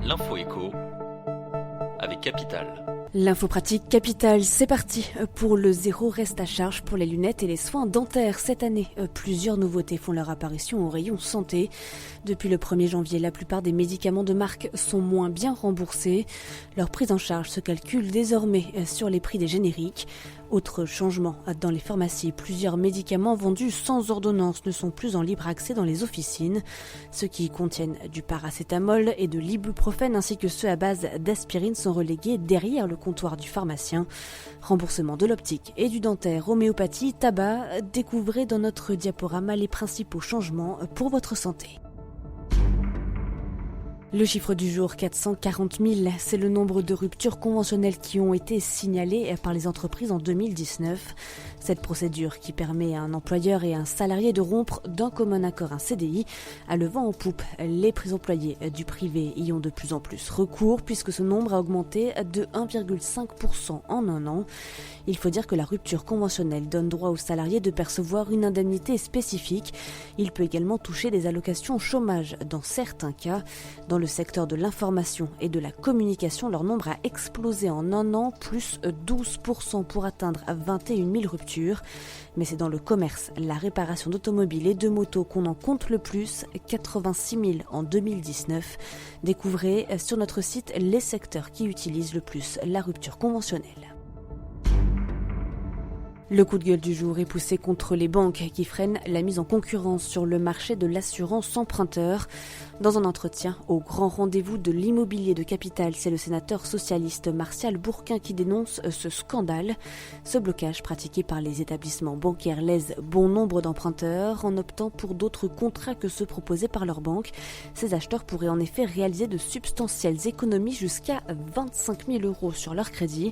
L'info écho avec Capital. L'info pratique Capital, c'est parti pour le zéro reste à charge pour les lunettes et les soins dentaires cette année. Plusieurs nouveautés font leur apparition au rayon santé. Depuis le 1er janvier, la plupart des médicaments de marque sont moins bien remboursés. Leur prise en charge se calcule désormais sur les prix des génériques. Autre changement, dans les pharmacies, plusieurs médicaments vendus sans ordonnance ne sont plus en libre accès dans les officines. Ceux qui contiennent du paracétamol et de l'ibuprofène ainsi que ceux à base d'aspirine sont relégués derrière le comptoir du pharmacien. Remboursement de l'optique et du dentaire, homéopathie, tabac, découvrez dans notre diaporama les principaux changements pour votre santé. Le chiffre du jour, 440 000, c'est le nombre de ruptures conventionnelles qui ont été signalées par les entreprises en 2019. Cette procédure qui permet à un employeur et à un salarié de rompre d'un commun accord un CDI a le vent en poupe. Les employés du privé y ont de plus en plus recours puisque ce nombre a augmenté de 1,5% en un an. Il faut dire que la rupture conventionnelle donne droit aux salariés de percevoir une indemnité spécifique. Il peut également toucher des allocations chômage dans certains cas. Dans le secteur de l'information et de la communication, leur nombre a explosé en un an, plus 12% pour atteindre 21 000 ruptures. Mais c'est dans le commerce, la réparation d'automobiles et de motos qu'on en compte le plus, 86 000 en 2019. Découvrez sur notre site les secteurs qui utilisent le plus la rupture conventionnelle. Le coup de gueule du jour est poussé contre les banques qui freinent la mise en concurrence sur le marché de l'assurance emprunteur. Dans un entretien au grand rendez-vous de l'immobilier de Capital, c'est le sénateur socialiste Martial Bourquin qui dénonce ce scandale. Ce blocage pratiqué par les établissements bancaires lèse bon nombre d'emprunteurs en optant pour d'autres contrats que ceux proposés par leur banque. Ces acheteurs pourraient en effet réaliser de substantielles économies jusqu'à 25 000 € sur leur crédit.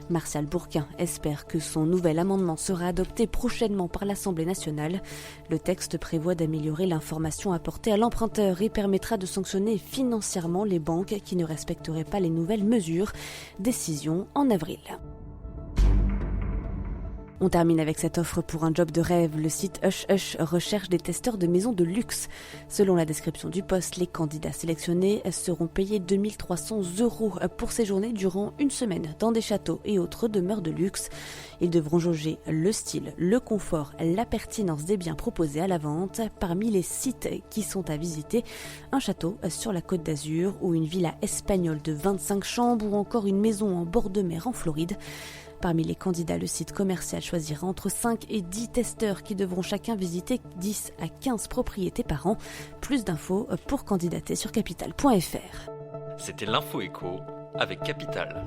Martial Bourquin espère que son nouvel amendement sera adopté prochainement par l'Assemblée nationale. Le texte prévoit d'améliorer l'information apportée à l'emprunteur et permettra de sanctionner financièrement les banques qui ne respecteraient pas les nouvelles mesures. Décision en avril. On termine avec cette offre pour un job de rêve. Le site Hush Hush recherche des testeurs de maisons de luxe. Selon la description du poste, les candidats sélectionnés seront payés 2 300 € pour séjourner durant une semaine dans des châteaux et autres demeures de luxe. Ils devront jauger le style, le confort, la pertinence des biens proposés à la vente. Parmi les sites qui sont à visiter, un château sur la Côte d'Azur ou une villa espagnole de 25 chambres ou encore une maison en bord de mer en Floride. Parmi les candidats, le site commercial choisira entre 5 et 10 testeurs qui devront chacun visiter 10 à 15 propriétés par an. Plus d'infos pour candidater sur capital.fr. C'était l'info écho avec Capital.